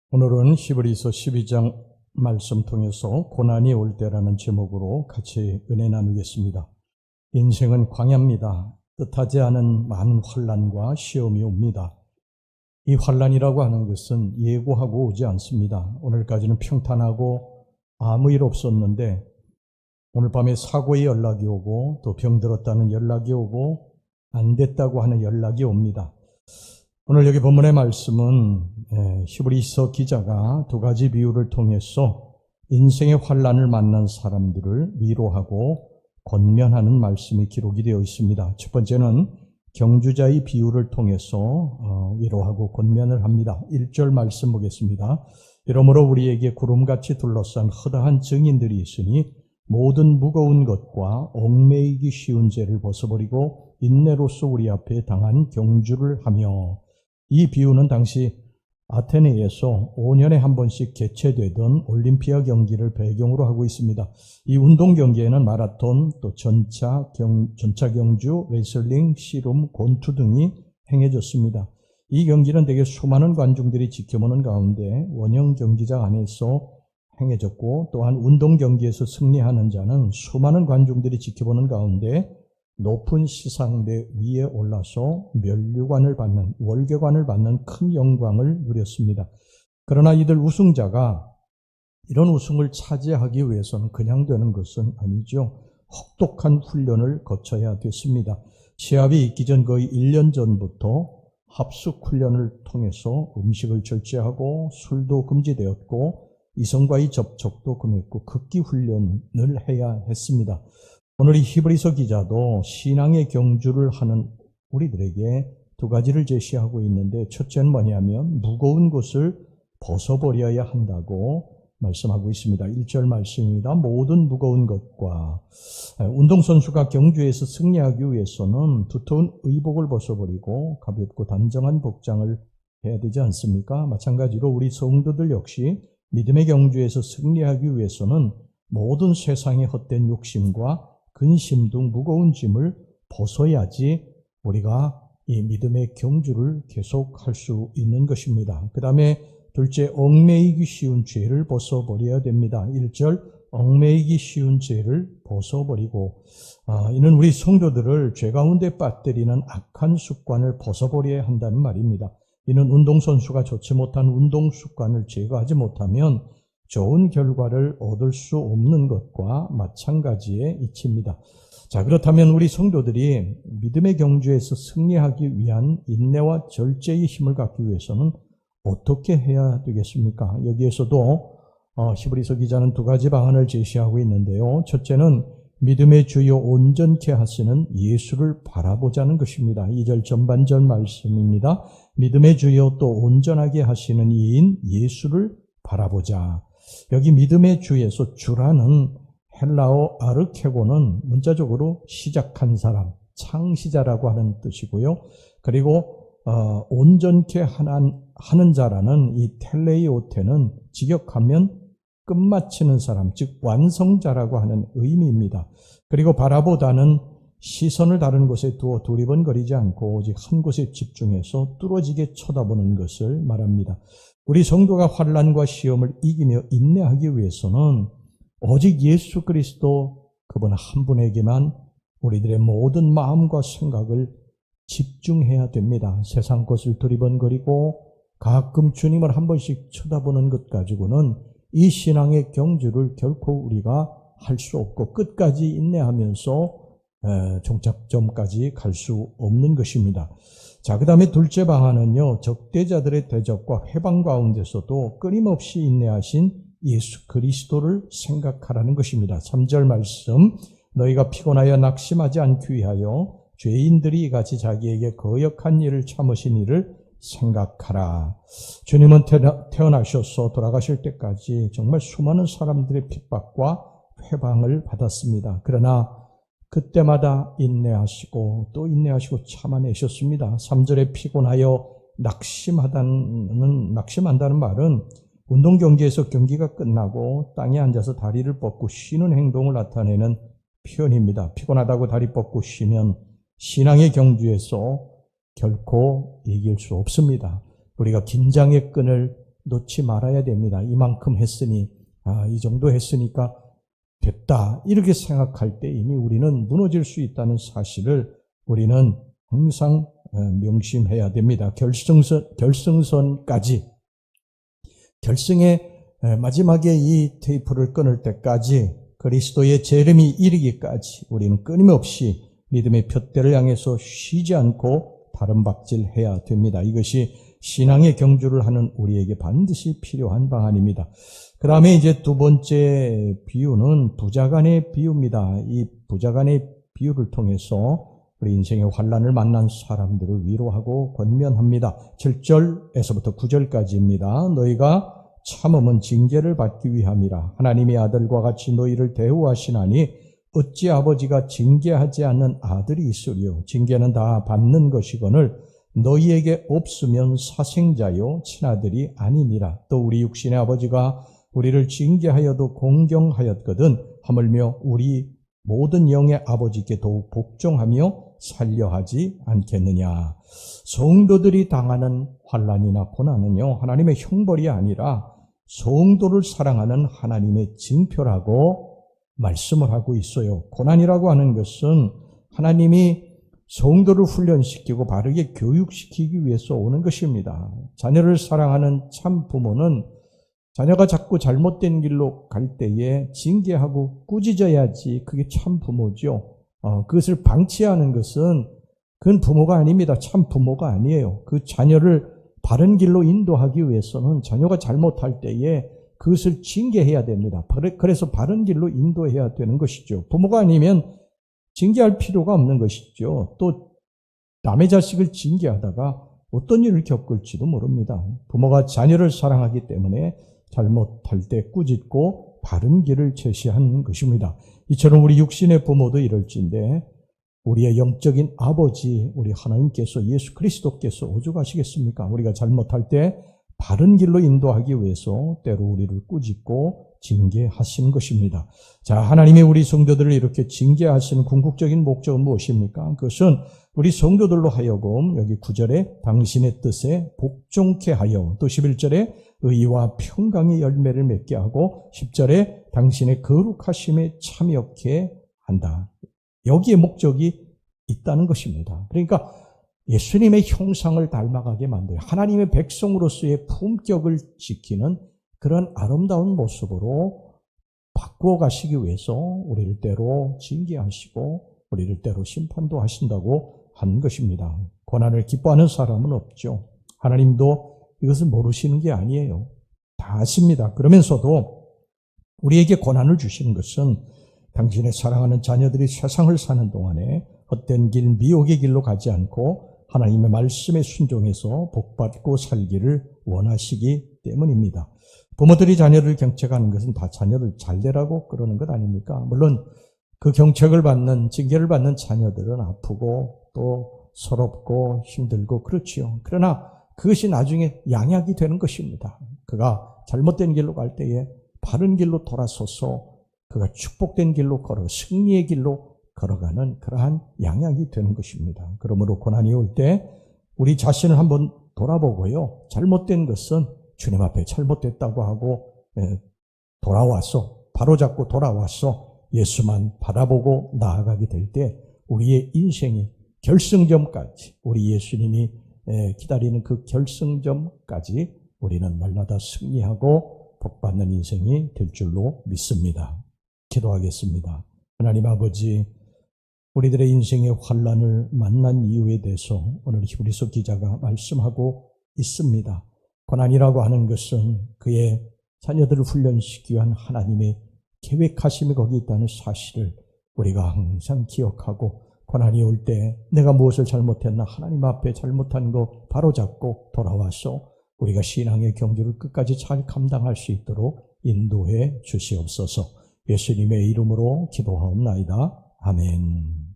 오늘은 히브리서 12장 말씀 통해서 고난이 올 때라는 제목으로 같이 은혜 나누겠습니다. 인생은 광야입니다. 뜻하지 않은 많은 환난과 시험이 옵니다. 이 환난이라고 하는 것은 예고하고 오지 않습니다. 오늘까지는 평탄하고 아무 일 없었는데 오늘 밤에 사고의 연락이 오고 또 병들었다는 연락이 오고 안 됐다고 하는 연락이 옵니다. 오늘 여기 본문의 말씀은 히브리서 기자가 두 가지 비유를 통해서 인생의 환난을 만난 사람들을 위로하고 권면하는 말씀이 기록이 되어 있습니다. 첫 번째는 경주자의 비유를 통해서 위로하고 권면을 합니다. 1절 말씀 보겠습니다. 이러므로 우리에게 구름같이 둘러싼 허다한 증인들이 있으니 모든 무거운 것과 얽매이기 쉬운 죄를 벗어버리고 인내로서 우리 앞에 당한 경주를 하며. 이 비유는 당시 아테네에서 5년에 한 번씩 개최되던 올림피아 경기를 배경으로 하고 있습니다. 이 운동 경기에는 마라톤, 또 전차 경주, 레슬링, 씨름, 권투 등이 행해졌습니다. 이 경기는 대개 수많은 관중들이 지켜보는 가운데 원형 경기장 안에서 행해졌고, 또한 운동 경기에서 승리하는 자는 수많은 관중들이 지켜보는 가운데 높은 시상대 위에 올라서 월계관을 받는 큰 영광을 누렸습니다. 그러나 이들 우승자가 이런 우승을 차지하기 위해서는 그냥 되는 것은 아니죠. 혹독한 훈련을 거쳐야 됐습니다. 시합이 있기 전 거의 1년 전부터 합숙 훈련을 통해서 음식을 절제하고 술도 금지되었고 이성과의 접촉도 금했고 극기 훈련을 해야 했습니다. 오늘 이 히브리서 기자도 신앙의 경주를 하는 우리들에게 두 가지를 제시하고 있는데, 첫째는 뭐냐면 무거운 것을 벗어버려야 한다고 말씀하고 있습니다. 1절 말씀입니다. 모든 무거운 것과, 운동선수가 경주에서 승리하기 위해서는 두터운 의복을 벗어버리고 가볍고 단정한 복장을 해야 되지 않습니까? 마찬가지로 우리 성도들 역시 믿음의 경주에서 승리하기 위해서는 모든 세상의 헛된 욕심과 근심 등 무거운 짐을 벗어야지 우리가 이 믿음의 경주를 계속할 수 있는 것입니다. 그 다음에 둘째, 얽매이기 쉬운 죄를 벗어버려야 됩니다. 1절, 얽매이기 쉬운 죄를 벗어버리고, 이는 우리 성도들을 죄 가운데 빠뜨리는 악한 습관을 벗어버려야 한다는 말입니다. 이는 운동선수가 좋지 못한 운동 습관을 제거하지 못하면 좋은 결과를 얻을 수 없는 것과 마찬가지의 이치입니다. 자, 그렇다면 우리 성도들이 믿음의 경주에서 승리하기 위한 인내와 절제의 힘을 갖기 위해서는 어떻게 해야 되겠습니까? 여기에서도 히브리서 기자는 두 가지 방안을 제시하고 있는데요. 첫째는 믿음의 주요 온전케 하시는 예수를 바라보자는 것입니다. 2절 전반절 말씀입니다. 믿음의 주요 또 온전하게 하시는 이인 예수를 바라보자. 여기 믿음의 주에서 주라는 헬라어 아르케고는 문자적으로 시작한 사람, 창시자라고 하는 뜻이고요. 그리고 온전케 하는 자라는 이 텔레이오테는 직역하면 끝마치는 사람, 즉 완성자라고 하는 의미입니다. 그리고 바라보다는 시선을 다른 곳에 두어 두리번거리지 않고 오직 한 곳에 집중해서 뚫어지게 쳐다보는 것을 말합니다. 우리 성도가 환난과 시험을 이기며 인내하기 위해서는 오직 예수 그리스도 그분 한 분에게만 우리들의 모든 마음과 생각을 집중해야 됩니다. 세상 것을 두리번거리고 가끔 주님을 한 번씩 쳐다보는 것 가지고는 이 신앙의 경주를 결코 우리가 할 수 없고 끝까지 인내하면서 종착점까지 갈 수 없는 것입니다. 자, 그 다음에 둘째 방안은요, 적대자들의 대적과 회방 가운데서도 끊임없이 인내하신 예수 그리스도를 생각하라는 것입니다. 3절 말씀, 너희가 피곤하여 낙심하지 않기 위하여 죄인들이 이같이 자기에게 거역한 일을 참으신 일을 생각하라. 주님은 태어나셔서 돌아가실 때까지 정말 수많은 사람들의 핍박과 회방을 받았습니다. 그러나 그때마다 인내하시고 또 인내하시고 참아내셨습니다. 3절에 피곤하여 낙심한다는 말은 운동 경기에서 경기가 끝나고 땅에 앉아서 다리를 뻗고 쉬는 행동을 나타내는 표현입니다. 피곤하다고 다리 뻗고 쉬면 신앙의 경주에서 결코 이길 수 없습니다. 우리가 긴장의 끈을 놓지 말아야 됩니다. 이만큼 했으니, 이 정도 했으니까 됐다. 이렇게 생각할 때 이미 우리는 무너질 수 있다는 사실을 우리는 항상 명심해야 됩니다. 결승선까지, 결승의 마지막에 이 테이프를 끊을 때까지, 그리스도의 재림이 이르기까지 우리는 끊임없이 믿음의 푯대를 향해서 쉬지 않고 바른박질해야 됩니다. 이것이 신앙의 경주를 하는 우리에게 반드시 필요한 방안입니다. 그 다음에 이제 두 번째 비유는 부자간의 비유입니다. 이 부자간의 비유를 통해서 우리 인생의 환난을 만난 사람들을 위로하고 권면합니다. 7절에서부터 9절까지입니다. 너희가 참음은 징계를 받기 위함이라. 하나님의 아들과 같이 너희를 대우하시나니 어찌 아버지가 징계하지 않는 아들이 있으리요. 징계는 다 받는 것이거늘 너희에게 없으면 사생자요 친아들이 아니니라. 또 우리 육신의 아버지가 우리를 징계하여도 공경하였거든 하물며 우리 모든 영의 아버지께 더욱 복종하며 살려하지 않겠느냐. 성도들이 당하는 환난이나 고난은요, 하나님의 형벌이 아니라 성도를 사랑하는 하나님의 징표라고 말씀을 하고 있어요. 고난이라고 하는 것은 하나님이 성도를 훈련시키고 바르게 교육시키기 위해서 오는 것입니다. 자녀를 사랑하는 참 부모는 자녀가 자꾸 잘못된 길로 갈 때에 징계하고 꾸짖어야지 그게 참 부모죠. 그것을 방치하는 것은 그건 부모가 아닙니다. 참 부모가 아니에요. 그 자녀를 바른 길로 인도하기 위해서는 자녀가 잘못할 때에 그것을 징계해야 됩니다. 그래서 바른 길로 인도해야 되는 것이죠. 부모가 아니면 징계할 필요가 없는 것이죠. 또 남의 자식을 징계하다가 어떤 일을 겪을지도 모릅니다. 부모가 자녀를 사랑하기 때문에 잘못할 때 꾸짖고 바른 길을 제시하는 것입니다. 이처럼 우리 육신의 부모도 이럴진데 우리의 영적인 아버지, 우리 하나님께서 예수 그리스도께서 오죽하시겠습니까? 우리가 잘못할 때 바른 길로 인도하기 위해서 때로 우리를 꾸짖고 징계하시는 것입니다. 자, 하나님이 우리 성도들을 이렇게 징계하시는 궁극적인 목적은 무엇입니까? 그것은 우리 성도들로 하여금 여기 9절에 당신의 뜻에 복종케 하여, 또 11절에 의와 평강의 열매를 맺게 하고 10절에 당신의 거룩하심에 참여케 한다. 여기에 목적이 있다는 것입니다. 그러니까 예수님의 형상을 닮아가게 만들어요. 하나님의 백성으로서의 품격을 지키는 그런 아름다운 모습으로 바꾸어 가시기 위해서 우리를 때로 징계하시고 우리를 때로 심판도 하신다고 하는 것입니다. 고난을 기뻐하는 사람은 없죠. 하나님도 이것을 모르시는 게 아니에요. 다 아십니다. 그러면서도 우리에게 고난을 주시는 것은 당신의 사랑하는 자녀들이 세상을 사는 동안에 헛된 길, 미혹의 길로 가지 않고 하나님의 말씀에 순종해서 복받고 살기를 원하시기 때문입니다. 부모들이 자녀를 경책하는 것은 다 자녀를 잘 되라고 그러는 것 아닙니까? 물론 그 경책을 받는, 징계를 받는 자녀들은 아프고 또 서럽고 힘들고 그렇지요. 그러나 그것이 나중에 양약이 되는 것입니다. 그가 잘못된 길로 갈 때에 바른 길로 돌아서서 그가 축복된 길로 승리의 길로 걸어가는 그러한 양약이 되는 것입니다. 그러므로 고난이 올 때 우리 자신을 한번 돌아보고요. 잘못된 것은 주님 앞에 잘못됐다고 하고 돌아와서 바로잡고 돌아와서 예수만 바라보고 나아가게 될 때 우리의 인생이 결승점까지, 우리 예수님이 기다리는 그 결승점까지 우리는 날마다 승리하고 복받는 인생이 될 줄로 믿습니다. 기도하겠습니다. 하나님 아버지, 우리들의 인생의 환난을 만난 이유에 대해서 오늘 히브리서 기자가 말씀하고 있습니다. 고난이라고 하는 것은 그의 자녀들을 훈련시키기 위한 하나님의 계획하심이 거기 있다는 사실을 우리가 항상 기억하고, 고난이 올 때 내가 무엇을 잘못했나 하나님 앞에 잘못한 거 바로잡고 돌아와서 우리가 신앙의 경주를 끝까지 잘 감당할 수 있도록 인도해 주시옵소서. 예수님의 이름으로 기도하옵나이다. 아멘.